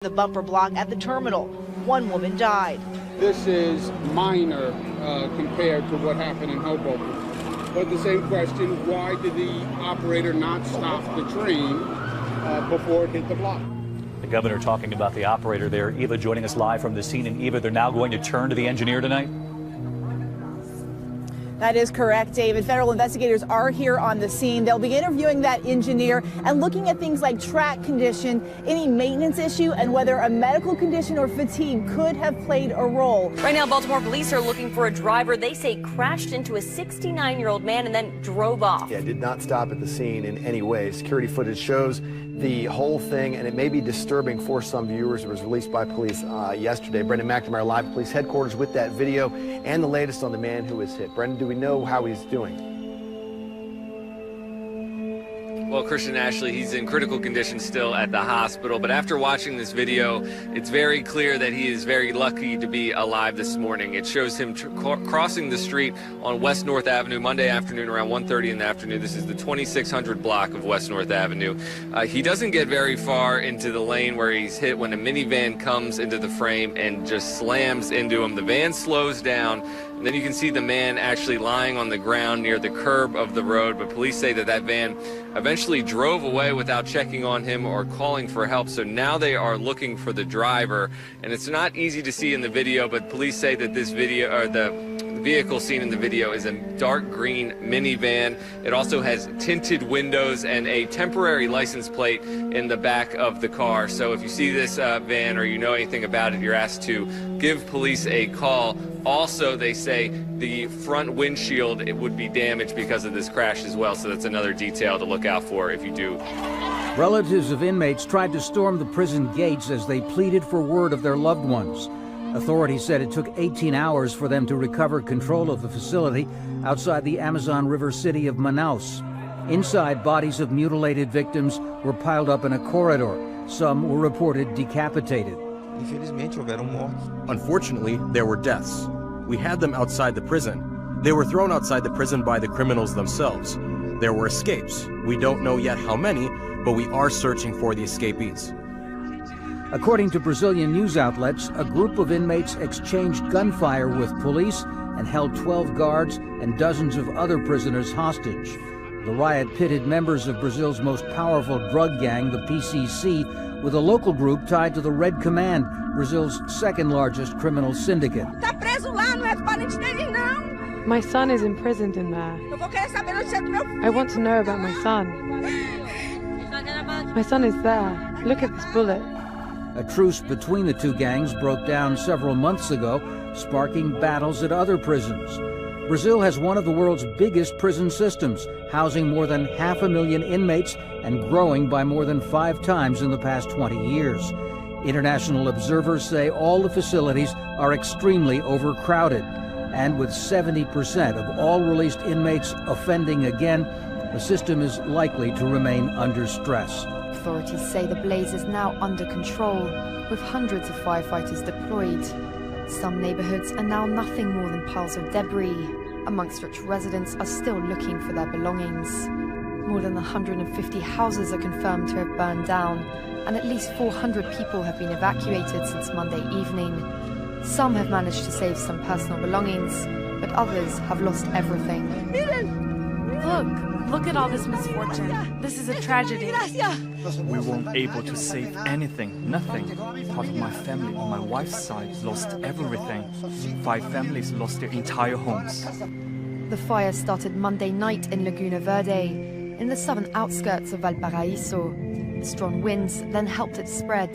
The bumper block at the terminal. One woman died. This is minor compared to what happened in Hoboken. But the same question, why did the operator not stop the train before it hit the block? The governor talking about the operator there. Eva joining us live from the scene. And Eva, they're now going to turn to the engineer tonight? That is correct, David. Federal investigators are here on the scene. They'll be interviewing that engineer and looking at things like track condition, any maintenance issue, and whether a medical condition or fatigue could have played a role. Right now, Baltimore police are looking for a driver they say crashed into a 69-year-old man and then drove off. Yeah, did not stop at the scene in any way. Security footage shows the whole thing, and it may be disturbing for some viewers. It was released by police yesterday. Brendan McNamara live at police headquarters with that video and the latest on the man who was hit. Brendan, do we know how he's doing? Well, Christian Ashley, he's in critical condition still at the hospital, but after watching this video, it's very clear that he is very lucky to be alive this morning. It shows him crossing the street on West North Avenue Monday afternoon around 1:30 in the afternoon. This is the 2600 block of West North Avenue. He doesn't get very far into the lane where he's hit when a minivan comes into the frame and just slams into him. The van slows down, and then you can see the man actually lying on the ground near the curb of the road, but police say that that van eventually drove away without checking on him or calling for help. So now they are looking for the driver, and it's not easy to see in the video, but police say that this video, or the vehicle seen in the video, is a dark green minivan. It also has tinted windows and a temporary license plate in the back of the car. So if you see this van or you know anything about it, you're asked to give police a call. Also, they say the front windshield, it would be damaged because of this crash as well, so that's another detail to look out for if you do. Relatives of inmates tried to storm the prison gates as they pleaded for word of their loved ones. Authorities said it took 18 hours for them to recover control of the facility outside the Amazon River city of Manaus. Inside, bodies of mutilated victims were piled up in a corridor. Some were reported decapitated. Unfortunately, there were deaths. We had them outside the prison. They were thrown outside the prison by the criminals themselves. There were escapes. We don't know yet how many, but we are searching for the escapees. According to Brazilian news outlets, a group of inmates exchanged gunfire with police and held 12 guards and dozens of other prisoners hostage. The riot pitted members of Brazil's most powerful drug gang, the PCC, with a local group tied to the Red Command, Brazil's second largest criminal syndicate. My son is imprisoned in there. I want to know about my son. My son is there. Look at this bullet. A truce between the two gangs broke down several months ago, sparking battles at other prisons. Brazil has one of the world's biggest prison systems, housing more than 500,000 inmates and growing by more than 5 times in the past 20 years. International observers say all the facilities are extremely overcrowded. And with 70% of all released inmates offending again, the system is likely to remain under stress. Authorities say the blaze is now under control, with hundreds of firefighters deployed. Some neighborhoods are now nothing more than piles of debris, amongst which residents are still looking for their belongings. More than 150 houses are confirmed to have burned down, and at least 400 people have been evacuated since Monday evening. Some have managed to save some personal belongings, but others have lost everything. Look at all this misfortune. This is a tragedy. We weren't able to save anything, nothing. Part of my family on my wife's side lost everything. 5 families lost their entire homes. The fire started Monday night in Laguna Verde, in the southern outskirts of Valparaiso. Strong winds then helped it spread.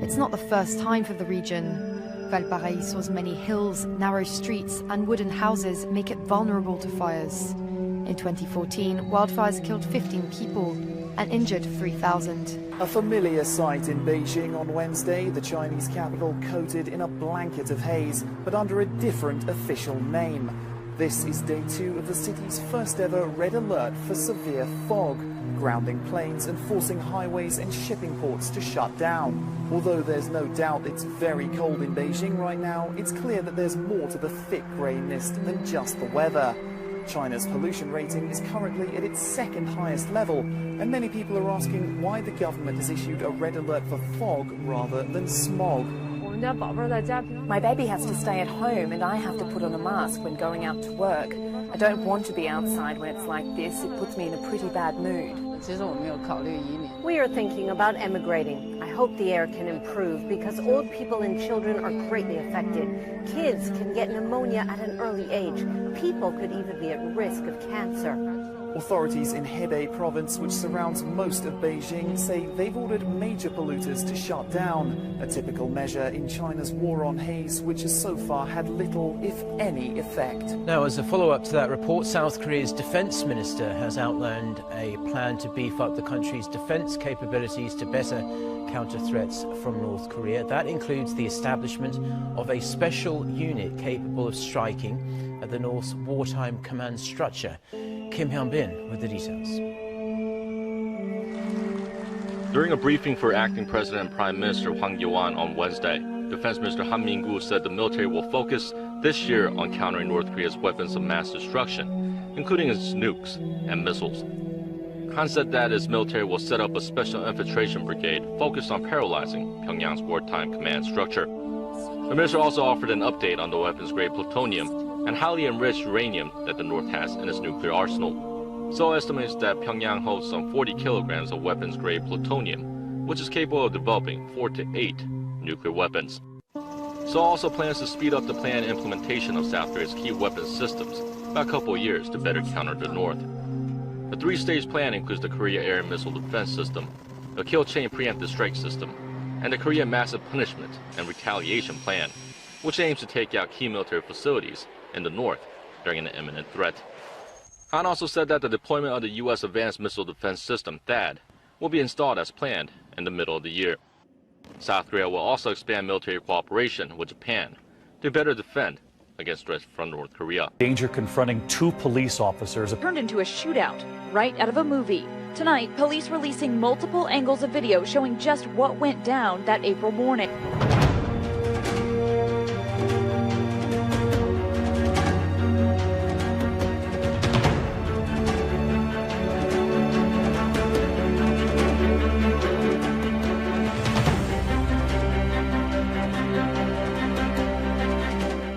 It's not the first time for the region. Valparaiso's many hills, narrow streets, and wooden houses make it vulnerable to fires. In 2014, wildfires killed 15 people and injured 3,000. A familiar sight in Beijing on Wednesday, the Chinese capital coated in a blanket of haze, but under a different official name. This is day 2 of the city's first ever red alert for severe fog, grounding planes and forcing highways and shipping ports to shut down. Although there's no doubt it's very cold in Beijing right now, it's clear that there's more to the thick grey mist than just the weather. China's pollution rating is currently at its second highest level, and many people are asking why the government has issued a red alert for fog rather than smog. My baby has to stay at home and I have to put on a mask when going out to work. I don't want to be outside when it's like this. It puts me in a pretty bad mood. We are thinking about emigrating. I hope the air can improve because old people and children are greatly affected. Kids can get pneumonia at an early age. People could even be at risk of cancer. Authorities in Hebei province, which surrounds most of Beijing, say they've ordered major polluters to shut down, a typical measure in China's war on haze, which has so far had little, if any, effect. Now, as a follow-up to that report, South Korea's defense minister has outlined a plan to beef up the country's defense capabilities to better counter threats from North Korea. That includes the establishment of a special unit capable of striking at the North's wartime command structure. Kim Hyun-bin with the details. During a briefing for acting President and Prime Minister Hwang Kyo-ahn on Wednesday, Defense Minister Han Min-gu said the military will focus this year on countering North Korea's weapons of mass destruction, including its nukes and missiles. Han said that his military will set up a special infiltration brigade focused on paralyzing Pyongyang's wartime command structure. The minister also offered an update on the weapons-grade plutonium and highly enriched uranium that the North has in its nuclear arsenal. Seoul estimates that Pyongyang holds some 40 kilograms of weapons-grade plutonium, which is capable of developing 4 to 8 nuclear weapons. Seoul also plans to speed up the planned implementation of South Korea's key weapons systems by a couple of years to better counter the North. The three-stage plan includes the Korea Air Missile Defense System, the Kill Chain Preemptive Strike System, and the Korea Massive Punishment and Retaliation Plan, which aims to take out key military facilities in the North during an imminent threat. Han also said that the deployment of the U.S. Advanced Missile Defense System, THAAD, will be installed as planned in the middle of the year. South Korea will also expand military cooperation with Japan to better defend against threats from North Korea. Danger confronting 2 police officers. Turned into a shootout right out of a movie. Tonight, police releasing multiple angles of video showing just what went down that April morning.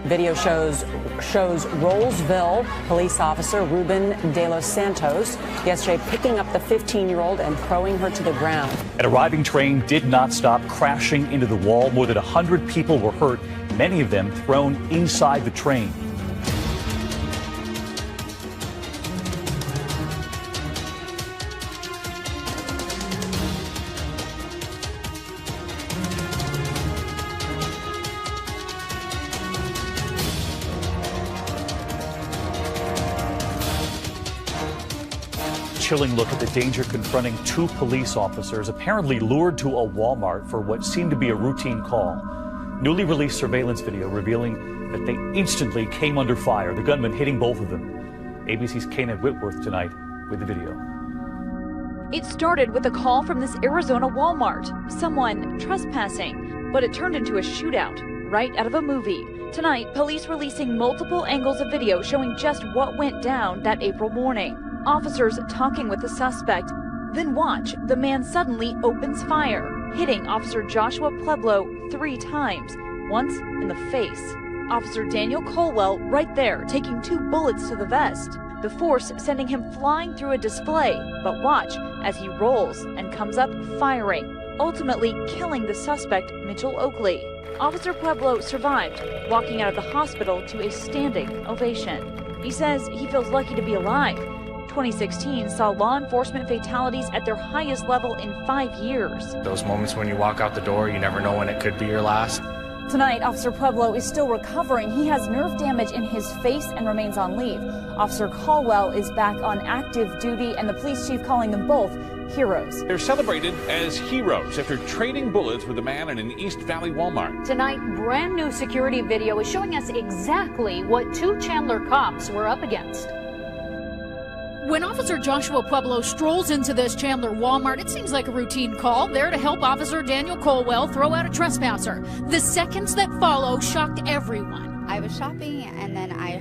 Video shows Rollsville police officer Ruben De Los Santos yesterday picking up the 15-year-old and throwing her to the ground. An arriving train did not stop, crashing into the wall. More than 100 people were hurt, many of them thrown inside the train. Chilling look at the danger confronting 2 police officers apparently lured to a Walmart for what seemed to be a routine call. Newly released surveillance video revealing that they instantly came under fire, the gunman hitting both of them. ABC's Kanan Whitworth tonight with the video. It started with a call from this Arizona Walmart, someone trespassing, but it turned into a shootout right out of a movie. Tonight, police releasing multiple angles of video showing just what went down that April morning. Officers talking with the suspect. Then watch, the man suddenly opens fire, hitting Officer Joshua Pueblo 3 times, once in the face. Officer Daniel Colwell right there, taking 2 bullets to the vest. The force sending him flying through a display, but watch as he rolls and comes up firing, ultimately killing the suspect, Mitchell Oakley. Officer Pueblo survived, walking out of the hospital to a standing ovation. He says he feels lucky to be alive. 2016 saw law enforcement fatalities at their highest level in 5 years. Those moments when you walk out the door, you never know when it could be your last. Tonight, Officer Pueblo is still recovering. He has nerve damage in his face and remains on leave. Officer Caldwell is back on active duty, and the police chief calling them both heroes. They're celebrated as heroes after trading bullets with a man in an East Valley Walmart. Tonight, brand new security video is showing us exactly what 2 Chandler cops were up against. When Officer Joshua Pueblo strolls into this Chandler Walmart, it seems like a routine call, there to help Officer Daniel Colwell throw out a trespasser. The seconds that follow shocked everyone. I was shopping and then I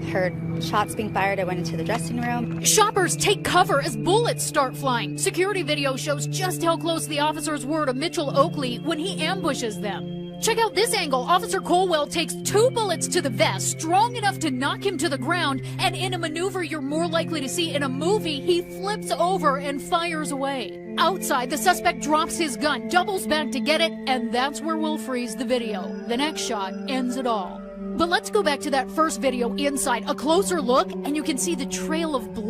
heard shots being fired. I went into the dressing room. Shoppers take cover as bullets start flying. Security video shows just how close the officers were to Mitchell Oakley when he ambushes them. Check out this angle. Officer Colwell takes 2 bullets to the vest, strong enough to knock him to the ground, and in a maneuver you're more likely to see in a movie, he flips over and fires away. Outside, the suspect drops his gun, doubles back to get it, and that's where we'll freeze the video. The next shot ends it all. But let's go back to that first video inside. A closer look, and you can see the trail of blood.